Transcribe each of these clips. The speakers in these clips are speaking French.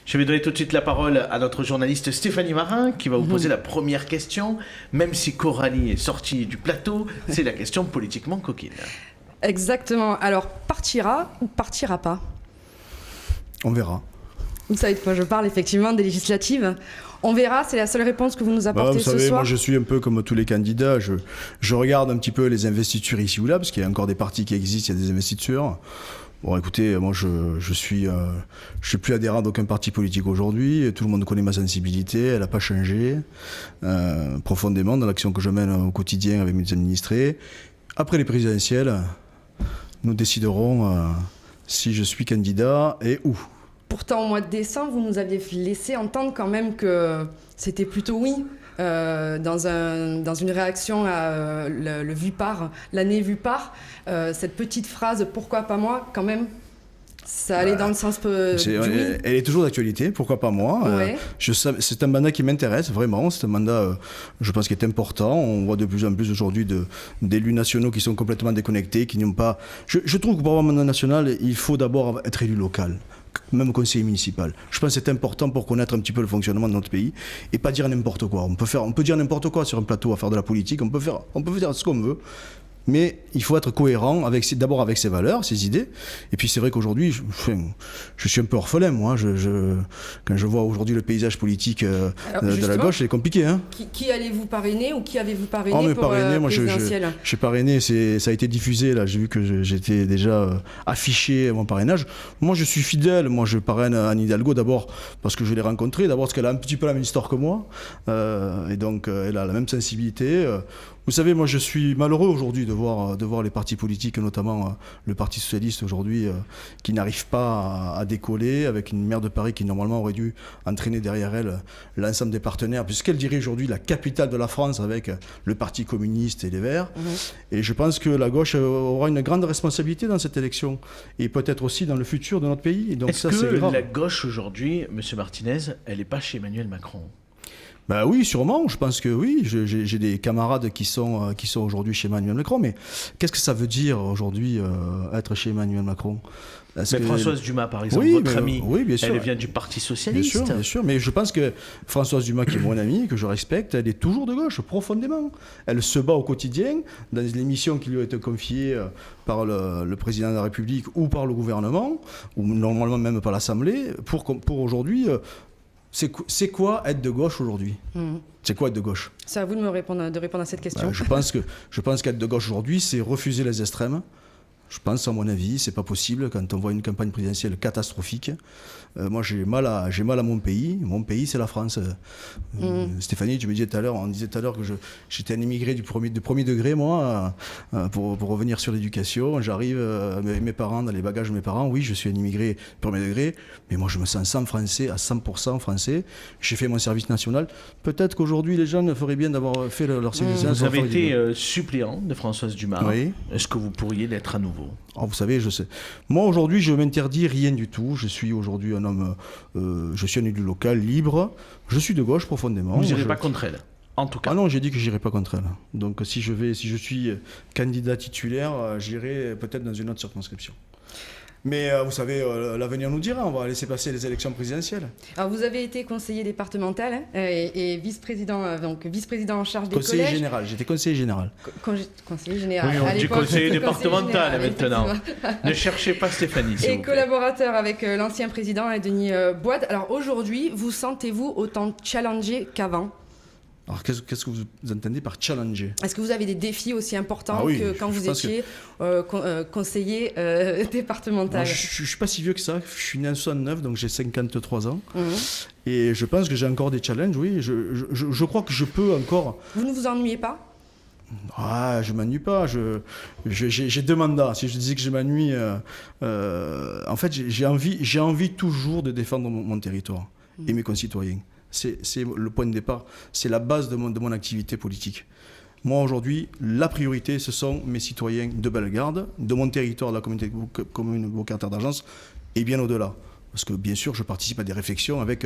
Je vais donner tout de suite la parole à notre journaliste Stéphanie Marin qui va vous poser la première question. Même si Coralie est sortie du plateau, c'est la question politiquement coquine. Exactement. Alors, partira ou partira pas ? On verra. Vous savez de quoi je parle, effectivement, des législatives. On verra, c'est la seule réponse que vous nous apportez vous savez, ce soir. moi je suis un peu comme tous les candidats, je regarde un petit peu les investitures ici ou là, parce qu'il y a encore des partis qui existent, il y a des investitures. Bon, écoutez, moi je suis plus adhérent d'aucun parti politique aujourd'hui. Tout le monde connaît ma sensibilité, elle n'a pas changé profondément dans l'action que je mène au quotidien avec mes administrés. Après les présidentielles, nous déciderons si je suis candidat et où. Pourtant, au mois de décembre, vous nous aviez laissé entendre quand même que c'était plutôt oui. Dans une réaction à le Vupar, l'année Vupar, cette petite phrase « pourquoi pas moi ?» quand même, ça allait dans le sens du oui. Elle est toujours d'actualité, pourquoi pas moi. Ouais. C'est un mandat qui m'intéresse vraiment, c'est un mandat je pense qui est important. On voit de plus en plus aujourd'hui d'élus nationaux qui sont complètement déconnectés, qui n'ont pas... Je trouve que pour avoir un mandat national, il faut d'abord être élu local, même conseiller municipal. Je pense que c'est important pour connaître un petit peu le fonctionnement de notre pays et pas dire n'importe quoi. On peut dire n'importe quoi sur un plateau à faire de la politique, on peut faire ce qu'on veut. Mais il faut être cohérent d'abord avec ses valeurs, ses idées. Et puis c'est vrai qu'aujourd'hui, je suis un peu orphelin, moi. Quand je vois aujourd'hui le paysage politique de la gauche, c'est compliqué. Hein. Qui allez-vous parrainer ou qui avez-vous parrainé pour présidentielle ? J'ai parrainé, ça a été diffusé, là. J'ai vu que j'étais déjà affiché à mon parrainage. Moi, je suis fidèle. Moi, je parraine Anne Hidalgo d'abord parce que je l'ai rencontrée, d'abord parce qu'elle a un petit peu la même histoire que moi. Et donc, elle a la même sensibilité. Vous savez, moi je suis malheureux aujourd'hui de voir les partis politiques, notamment le Parti Socialiste aujourd'hui, qui n'arrive pas à décoller, avec une maire de Paris qui normalement aurait dû entraîner derrière elle l'ensemble des partenaires, puisqu'elle dirige aujourd'hui la capitale de la France avec le Parti communiste et les Verts. Et je pense que la gauche aura une grande responsabilité dans cette élection, et peut-être aussi dans le futur de notre pays. Et donc Est-ce que la gauche aujourd'hui, M. Martinez, elle n'est pas chez Emmanuel Macron ? Ben oui, sûrement, je pense que oui. J'ai des camarades qui sont aujourd'hui chez Emmanuel Macron, mais qu'est-ce que ça veut dire aujourd'hui être chez Emmanuel Macron ? Françoise Dumas, par exemple, votre amie, elle vient du Parti Socialiste. Bien sûr, mais je pense que Françoise Dumas, qui est mon amie, que je respecte, elle est toujours de gauche, profondément. Elle se bat au quotidien dans l'émission qui lui a été confiée par le président de la République ou par le gouvernement, ou normalement même par l'Assemblée, pour aujourd'hui... C'est quoi être de gauche aujourd'hui ? C'est quoi être de gauche ? C'est à vous de répondre à cette question. Je pense qu'être de gauche aujourd'hui, c'est refuser les extrêmes. Je pense, à mon avis, c'est pas possible quand on voit une campagne présidentielle catastrophique. Moi, j'ai mal à mon pays. Mon pays, c'est la France. Stéphanie, on disait tout à l'heure que j'étais un immigré du premier degré, moi, pour revenir sur l'éducation. J'arrive, mes parents, dans les bagages de mes parents, oui, je suis un immigré du premier degré, mais moi, je me sens 100% français. J'ai fait mon service national. Peut-être qu'aujourd'hui, les gens feraient bien d'avoir fait leur service national. Vous avez été suppléant de Françoise Dumas. Oui. Est-ce que vous pourriez l'être à nouveau ? Vous savez, je sais. Moi, aujourd'hui, je m'interdis rien du tout. Je suis aujourd'hui un homme... je suis un élu local, libre. Je suis de gauche profondément. Vous n'irez pas contre elle, en tout cas. Ah non, j'ai dit que j'irai pas contre elle. Donc, si je suis candidat titulaire, j'irai peut-être dans une autre circonscription. Mais vous savez, l'avenir nous dira, on va laisser passer les élections présidentielles. Alors vous avez été conseiller départemental et vice-président en charge des collèges. J'étais conseiller général. Conseiller général. Oui, on dit conseiller départemental maintenant. Ne cherchez pas Stéphanie. Et collaborateur avec l'ancien président Denis Boide. Alors aujourd'hui, vous sentez-vous autant challengé qu'avant ? Alors, qu'est-ce que vous entendez par challenger ? Est-ce que vous avez des défis aussi importants que quand vous étiez conseiller départemental ? Je ne suis pas si vieux que ça. Je suis né en 69, donc j'ai 53 ans. Et je pense que j'ai encore des challenges, oui. Je crois que je peux encore... Vous ne vous ennuyez pas ? Je m'ennuie pas. J'ai 2 mandats. Si je disais que je m'ennuie... en fait, j'ai envie toujours de défendre mon territoire et mes concitoyens. C'est le point de départ, c'est la base de mon activité politique. Moi, aujourd'hui, la priorité, ce sont mes citoyens de Bellegarde, de mon territoire, de la commune Beaucarter d'Argence, et bien au-delà. parce que bien sûr, je participe à des réflexions avec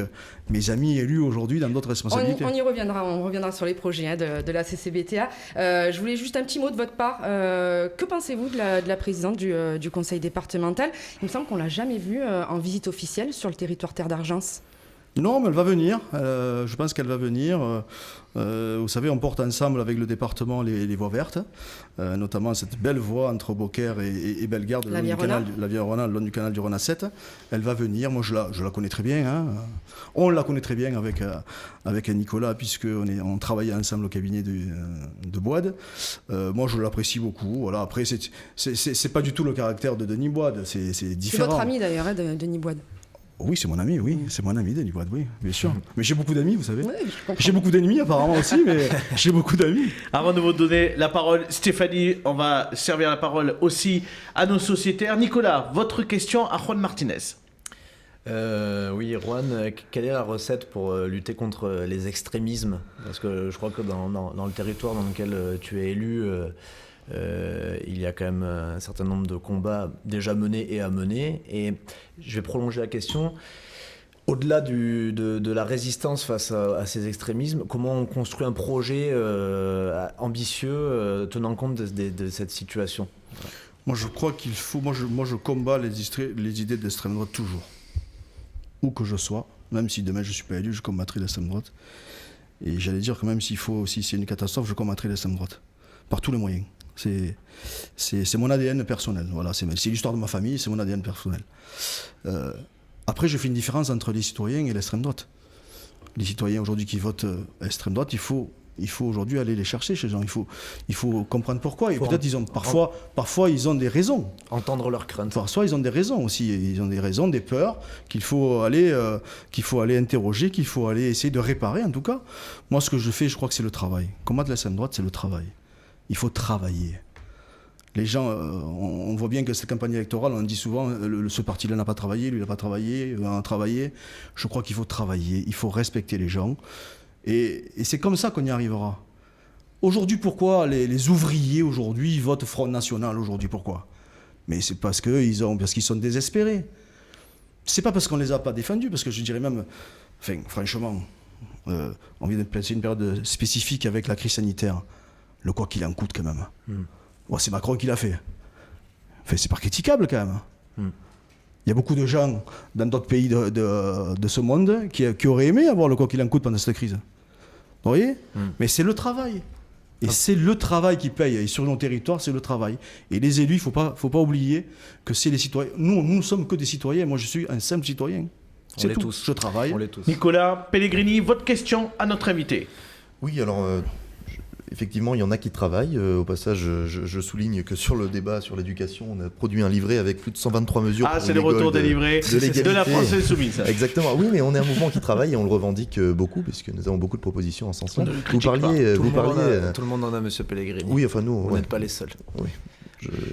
mes amis élus aujourd'hui dans d'autres responsabilités. On reviendra sur les projets de la CCBTA. Je voulais juste un petit mot de votre part. Que pensez-vous de la présidente du conseil départemental ? Il me semble qu'on ne l'a jamais vue en visite officielle sur le territoire Terre d'Argence. Non, mais elle va venir. Je pense qu'elle va venir. Vous savez, on porte ensemble avec le département les voies vertes, notamment cette belle voie entre Beaucaire et Bellegarde, la Via Rona, le long du canal du Rona 7. Elle va venir. Moi, je la connais très bien. Hein. On la connaît très bien avec Nicolas, puisqu'on travaillait ensemble au cabinet de Boide. Moi, je l'apprécie beaucoup. Voilà. Après, c'est pas du tout le caractère de Denis Boide. C'est différent. C'est votre ami d'ailleurs, hein, Denis Boide. Oui, c'est mon ami, c'est mon ami, Denis Boide, oui, bien sûr. Mais j'ai beaucoup d'amis, vous savez. Ouais, j'ai beaucoup d'ennemis apparemment aussi, mais j'ai beaucoup d'amis. Avant de vous donner la parole, Stéphanie, on va servir la parole aussi à nos sociétaires. Nicolas, votre question à Juan Martinez. Oui, Juan, quelle est la recette pour lutter contre les extrémismes ? Parce que je crois que dans le territoire dans lequel tu es élu, il y a quand même un certain nombre de combats déjà menés et à mener. Et je vais prolonger la question. Au-delà de la résistance face à ces extrémismes, comment on construit un projet ambitieux tenant compte de cette situation ? Moi, je crois qu'il faut... Moi, je combats les idées d'extrême droite toujours. Où que je sois, même si demain je ne suis pas élu, je combattrai l'extrême droite. Et j'allais dire que même si c'est une catastrophe, je combattrai l'extrême droite. Par tous les moyens. C'est mon ADN personnel. Voilà, c'est l'histoire de ma famille, c'est mon ADN personnel. Après, je fais une différence entre les citoyens et l'extrême droite. Les citoyens aujourd'hui qui votent à l'extrême droite, il faut aujourd'hui aller les chercher chez les gens. Il faut comprendre pourquoi. Et peut-être parfois ils ont des raisons. Entendre leurs craintes. Parfois ils ont des raisons aussi. Ils ont des raisons, des peurs qu'il faut aller interroger, qu'il faut aller essayer de réparer en tout cas. Moi, ce que je fais, je crois que c'est le travail. Combattre l'extrême droite, c'est le travail. Il faut travailler. Les gens, on voit bien que cette campagne électorale, on dit souvent, ce parti-là n'a pas travaillé, lui n'a pas travaillé, on a travaillé. Je crois qu'il faut travailler, il faut respecter les gens. Et c'est comme ça qu'on y arrivera. Aujourd'hui, pourquoi les ouvriers aujourd'hui votent Front National aujourd'hui, pourquoi ? Mais c'est parce qu'ils sont désespérés. C'est pas parce qu'on les a pas défendus, parce que je dirais même, franchement, on vient de passer une période spécifique avec la crise sanitaire. Le quoi qu'il en coûte quand même. Ouais, c'est Macron qui l'a fait. C'est pas critiquable quand même. Il y a beaucoup de gens dans d'autres pays de ce monde qui auraient aimé avoir le quoi qu'il en coûte pendant cette crise. Vous voyez ? Mais c'est le travail. Et c'est le travail qui paye. Et sur nos territoires, c'est le travail. Et les élus, il faut pas oublier que c'est les citoyens. Nous ne sommes que des citoyens. Moi, je suis un simple citoyen. C'est tout. Tous. Je travaille. On l'est tous. Nicolas Pellegrini, votre question à notre invité. Oui, alors... Effectivement, il y en a qui travaillent. Au passage, je souligne que sur le débat sur l'éducation, on a produit un livret avec plus de 123 mesures. Ah, c'est le retour des livrets de la France Insoumise. Exactement. Oui, mais on est un mouvement qui travaille et on le revendique beaucoup, puisque nous avons beaucoup de propositions en ce sens-là. Tout le monde en a, monsieur Pellegrini. Oui, enfin nous... Vous n'êtes pas les seuls. Oui.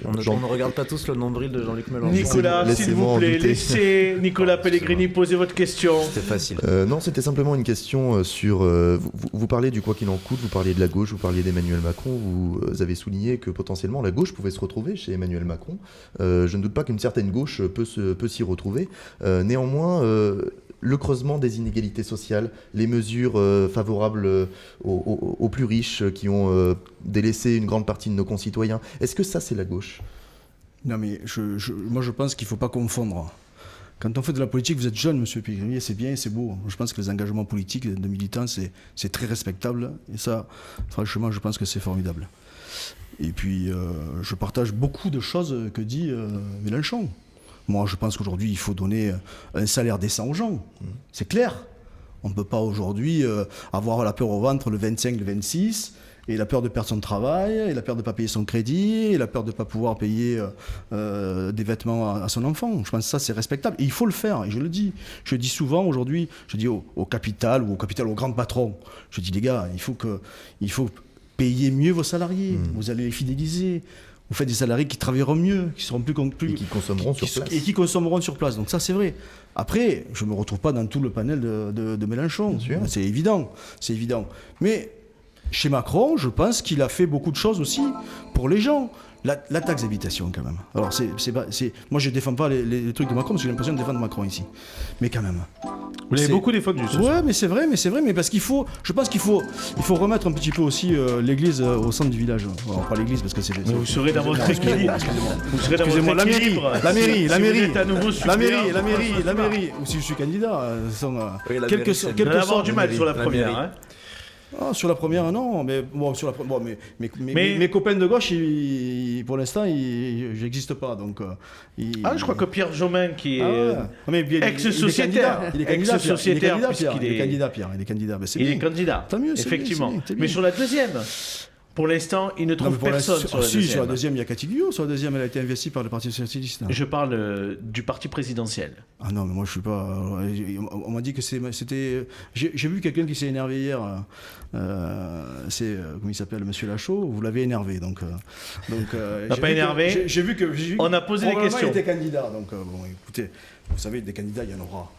On ne regarde pas tous le nombril de Jean-Luc Mélenchon. Nicolas, s'il vous plaît, laissez Nicolas Pellegrini poser votre question. C'était facile. Non, c'était simplement une question sur... vous parlez du quoi qu'il en coûte, vous parliez de la gauche, vous parliez d'Emmanuel Macron, vous avez souligné que potentiellement la gauche pouvait se retrouver chez Emmanuel Macron. Je ne doute pas qu'une certaine gauche peut s'y retrouver. Néanmoins... le creusement des inégalités sociales, les mesures favorables aux plus riches qui ont délaissé une grande partie de nos concitoyens. Est-ce que ça, c'est la gauche ? Non, mais moi, je pense qu'il ne faut pas confondre. Quand on fait de la politique, vous êtes jeune, monsieur Pellegrini, c'est bien, c'est beau. Je pense que les engagements politiques de militants, c'est très respectable. Et ça, franchement, je pense que c'est formidable. Et puis, je partage beaucoup de choses que dit Mélenchon. Moi, je pense qu'aujourd'hui, il faut donner un salaire décent aux gens. C'est clair. On ne peut pas aujourd'hui avoir la peur au ventre le 25, le 26, et la peur de perdre son travail, et la peur de ne pas payer son crédit, et la peur de ne pas pouvoir payer des vêtements à son enfant. Je pense que ça, c'est respectable. Et il faut le faire, et je le dis. Je dis souvent aujourd'hui, je dis au capital, aux grands patrons, je dis, les gars, il faut payer mieux vos salariés. Vous allez les fidéliser. Vous faites des salariés qui travailleront mieux, qui seront plus et qui consommeront sur place. Et qui consommeront sur place. Donc ça, c'est vrai. Après, je ne me retrouve pas dans tout le panel de Mélenchon. C'est évident. Mais Chez Macron, je pense qu'il a fait beaucoup de choses aussi pour les gens. La taxe d'habitation, quand même. Alors, moi, je ne défends pas les trucs de Macron, parce que j'ai l'impression de défendre Macron ici. Mais quand même. Vous l'avez beaucoup défendu, ce soir. Ouais, mais c'est vrai, mais parce qu'il faut... Je pense qu'il faut remettre un petit peu aussi l'église au centre du village. Alors, pas l'église, parce que c'est... Mais vous serez dans votre équilibre. Vous serez dans Excusez-moi, votre équilibre. la mairie, la la mairie, ou si je suis candidat, Oui, la quelque mairie, sorte... Vous allez avoir du mal sur la la première. mairie. Hein. Ah, sur la première, non, mais bon, mes copains de gauche, pour l'instant, j'existe pas, donc. Je crois que Pierre Jomain, qui est ex-sociétaire, il est candidat, Pierre, il est candidat. Il est candidat. Tant mieux, effectivement. c'est bien. Mais sur la deuxième, pour l'instant, il ne trouve personne sur la deuxième. Sur la deuxième, il y a Cathy Guyot. Sur la deuxième, elle a été investie par le Parti socialiste. Je parle du parti présidentiel. Ah non, mais moi je suis pas. On m'a dit que c'était. J'ai vu quelqu'un qui s'est énervé hier. C'est comment il s'appelle, Monsieur Lachaud. Vous l'avez énervé, donc. T'as pas énervé. J'ai vu que. On a posé des questions. Il était candidat, donc bon, écoutez, vous savez, des candidats, il y en aura.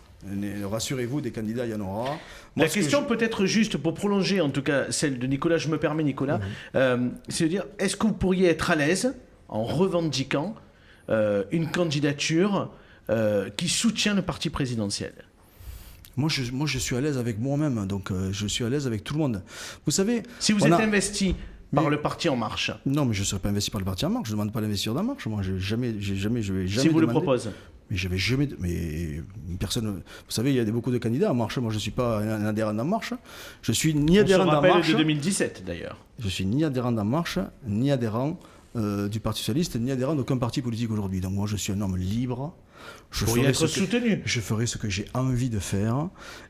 Rassurez-vous, des candidats, il y en aura. La question peut être juste, pour prolonger en tout cas celle de Nicolas, je me permets Nicolas, c'est de dire, est-ce que vous pourriez être à l'aise en revendiquant une candidature qui soutient le parti présidentiel ? Moi, je suis à l'aise avec moi-même, donc je suis à l'aise avec tout le monde. Vous savez... Si vous êtes investi par le parti En Marche. Non, mais je ne serai pas investi par le parti En Marche, je ne demande pas l'investiture d'En Marche, moi, je vais jamais si vous le proposez. Mais j'avais jamais... Mais personne... Vous savez, il y a beaucoup de candidats à Marche. Moi, je ne suis pas un adhérent d'En Marche. Je suis ni adhérent d'En Marche... de 2017, d'ailleurs. Je suis ni adhérent d'En Marche, ni adhérent du Parti socialiste, ni adhérent d'aucun parti politique aujourd'hui. Donc moi, je suis un homme libre. Je ferai être soutenu. Je ferai ce que j'ai envie de faire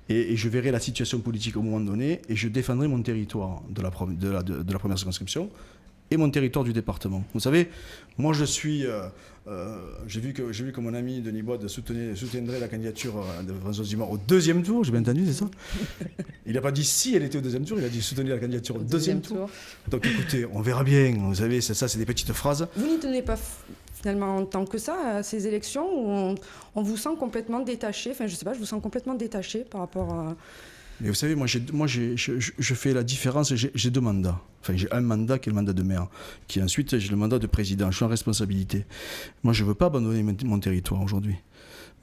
et je verrai la situation politique au moment donné et je défendrai mon territoire de la première circonscription et mon territoire du département. Vous savez, moi je suis... j'ai vu que mon ami Denis Boide soutiendrait la candidature de Françoise Dumont au deuxième tour, j'ai bien entendu, c'est ça? Il n'a pas dit si elle était au deuxième tour, il a dit soutenir la candidature au deuxième tour. Donc écoutez, on verra bien, vous savez, ça c'est des petites phrases. Vous n'y tenez pas finalement tant que ça à ces élections où on vous sent complètement détaché, enfin je sais pas, je vous sens complètement détaché par rapport à... Mais vous savez, je fais la différence, j'ai deux mandats. Enfin, j'ai un mandat qui est le mandat de maire, qui ensuite j'ai le mandat de président. Je suis en responsabilité. Moi, je ne veux pas abandonner mon territoire aujourd'hui.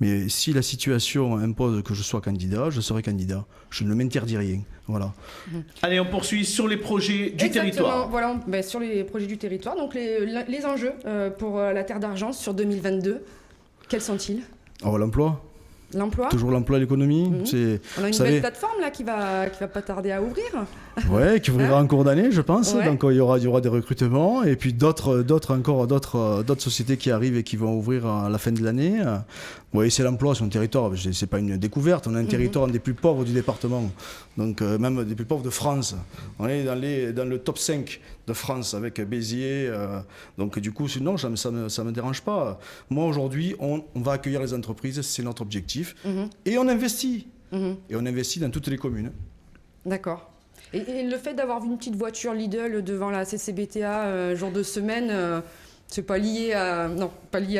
Mais si la situation impose que je sois candidat, je serai candidat. Je ne m'interdis rien. Voilà. Allez, on poursuit sur les projets du territoire. Voilà, sur les projets du territoire. Donc, les enjeux pour la Terre d'Argent sur 2022, quels sont-ils ? L'emploi. L'emploi. Toujours l'emploi et l'économie. On a une belle plateforme là qui va pas tarder à ouvrir. Ouais, qui ouvrira en cours d'année, je pense. Ouais. Donc il y aura des recrutements et puis d'autres sociétés qui arrivent et qui vont ouvrir à la fin de l'année. Oui, c'est l'emploi sur un territoire. C'est pas une découverte. On a un territoire un des plus pauvres du département, donc même des plus pauvres de France. On est dans le top 5 de France avec Béziers. Donc du coup, non, ça me dérange pas. Moi aujourd'hui, on va accueillir les entreprises, c'est notre objectif, et on investit. Et on investit dans toutes les communes. D'accord. Et le fait d'avoir vu une petite voiture Lidl devant la CCBTA jour de semaine, c'est pas lié à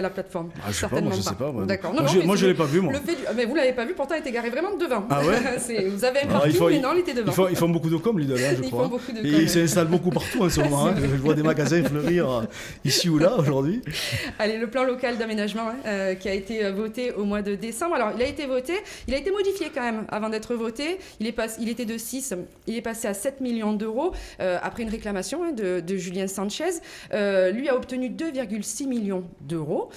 la plateforme. Je sais pas, moi je sais pas. D'accord. Moi je l'ai pas vu moi. Mais vous l'avez pas vu, pourtant il était garé vraiment devant. Ah ouais. Vous avez un parking, mais non, il était devant. Ils font beaucoup de com Lidl, je crois. Ils font beaucoup de com. Et ils s'installent beaucoup partout en ce moment. Je vois des magasins fleurir ici ou là aujourd'hui. Allez, le plan local d'aménagement qui a été voté au mois de décembre. Alors il a été modifié quand même avant d'être voté. Il était de 6, il est passé à 7 millions d'euros après une réclamation de Julien Sanchez. Lui a obtenu 2,6 millions d'euros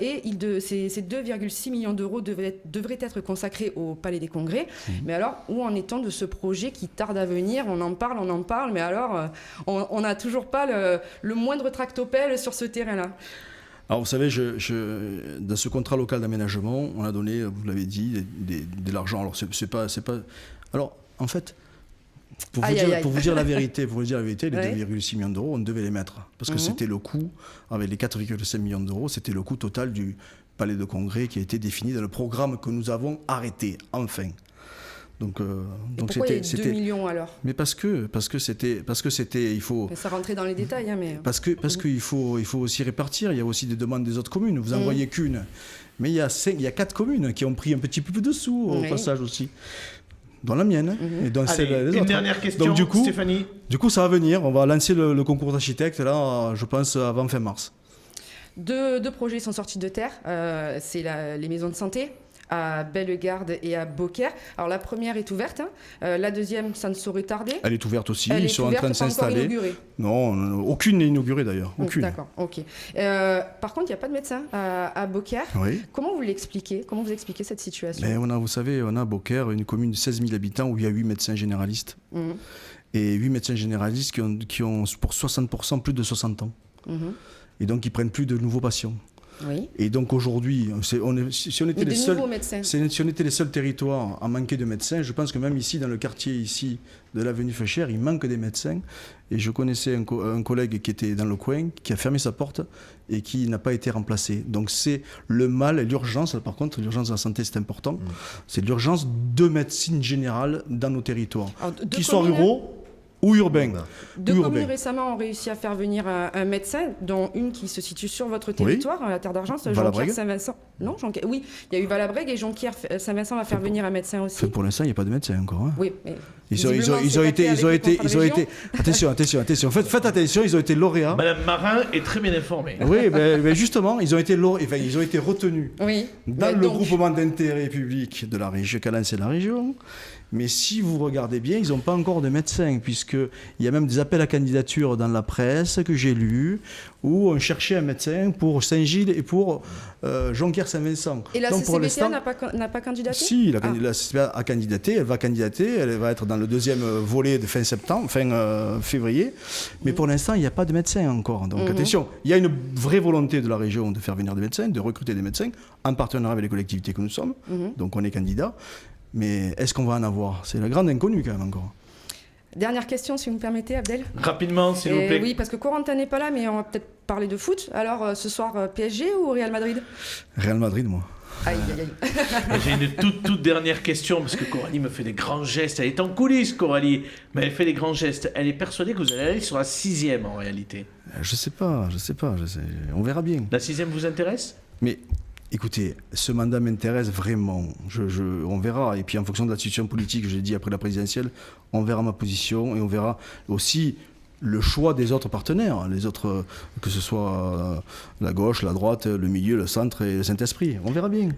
et ces 2,6 millions d'euros devraient être consacrés au Palais des Congrès. Mais alors, où en est-on de ce projet qui tarde à venir ? On en parle, mais alors on n'a toujours pas le moindre tractopelle sur ce terrain-là. Alors vous savez, dans ce contrat local d'aménagement, on a donné, vous l'avez dit, de l'argent. Alors c'est pas. Alors en fait, pour vous dire la vérité, les 2,6 millions d'euros, on devait les mettre parce que c'était le coût avec les 4,5 millions d'euros, c'était le coût total du Palais de Congrès qui a été défini dans le programme que nous avons arrêté enfin. Donc pourquoi il y a 2 millions alors ? Mais parce que c'était il faut. Ça rentrait dans les détails, mais. Parce qu'il faut aussi répartir. Il y a aussi des demandes des autres communes. Vous en voyez qu'une, mais il y a 4 communes qui ont pris un petit peu de sous au passage aussi. dans la mienne et dans celle Allez, des une autres. dernière question, Donc, Stéphanie. Du coup, ça va venir. On va lancer le concours d'architectes, là, je pense, avant fin mars. Deux projets sont sortis de terre. C'est les maisons de santé à Bellegarde et à Beaucaire. Alors la première est ouverte. La deuxième, ça ne saurait tarder. Elle est ouverte aussi. Elle Ils est sont ouverte, en train de pas encore s'installer. inaugurée. Non, aucune n'est inaugurée d'ailleurs. Aucune. D'accord, ok. Par contre, il n'y a pas de médecin à Beaucaire. Oui. Comment vous l'expliquez? Comment vous expliquez cette situation? Mais vous savez, on a à Beaucaire une commune de 16 000 habitants où il y a 8 médecins généralistes. Mhm. Et 8 médecins généralistes qui ont pour 60% plus de 60 ans. Mhm. Et donc, ils prennent plus de nouveaux patients. Oui. Et donc, aujourd'hui, si on était Mais les de seuls... nouveaux médecins. Si on était les seuls territoires à manquer de médecins, je pense que même ici, dans le quartier ici de l'avenue Feuchère, il manque des médecins. Et je connaissais un collègue qui était dans le coin, qui a fermé sa porte et qui n'a pas été remplacé. Donc c'est le mal et l'urgence, par contre, l'urgence de la santé, c'est important. C'est l'urgence de médecine générale dans nos territoires, Alors, deux qu'ils soient communes- ruraux ou urbains. Deux Ou communes urbains. récemment ont réussi à faire venir un médecin, dont une qui se situe sur votre territoire, à la Terre d'Argent, c'est Valabrègue. Jonquière-Saint-Vincent. Non, oui, il y a eu Valabrègue et Jonquière-Saint-Vincent va faire venir un médecin aussi. Enfin, pour l'instant, il n'y a pas de médecin encore. Hein. Oui, mais Ils ont visiblement, été, c'est pacté avec les attention, faites attention, ils ont été lauréats. Madame Marin est très bien informée. Oui, mais justement, ils ont été retenus Oui. dans Mais le donc, groupement d'intérêt public de la région, Calais, c'est la région. Mais si vous regardez bien, ils n'ont pas encore de médecins, puisqu'il y a même des appels à candidature dans la presse que j'ai lus, où on cherchait un médecin pour Saint-Gilles et pour Jonquière-Saint-Vincent. Et la Donc, pour CCBTA l'instant, n'a pas candidaté? si, la CCBA a candidaté, elle va candidater, elle va être dans le deuxième volet de fin février. Mais pour l'instant, il n'y a pas de médecin encore. Donc attention, il y a une vraie volonté de la région de faire venir des médecins, de recruter des médecins, en partenariat avec les collectivités que nous sommes. Donc on est candidat. Mais est-ce qu'on va en avoir? C'est la grande inconnue quand même encore. Dernière question, si vous me permettez, Abdel. Rapidement, s'il vous plaît. Oui, parce que Corentin n'est pas là, mais on va peut-être parler de foot. Alors, ce soir, PSG ou Real Madrid? Real Madrid, moi. Aïe, aïe, aïe. J'ai une toute dernière question, parce que Coralie me fait des grands gestes. Elle est en coulisses, Coralie, mais elle fait des grands gestes. Elle est persuadée que vous allez aller sur la 6e en réalité. Je sais pas. On verra bien. La 6e vous intéresse? Mais écoutez, ce mandat m'intéresse vraiment. On verra. Et puis en fonction de la situation politique, je l'ai dit après la présidentielle, on verra ma position et on verra aussi le choix des autres partenaires, les autres, que ce soit la gauche, la droite, le milieu, le centre et le Saint-Esprit. On verra bien.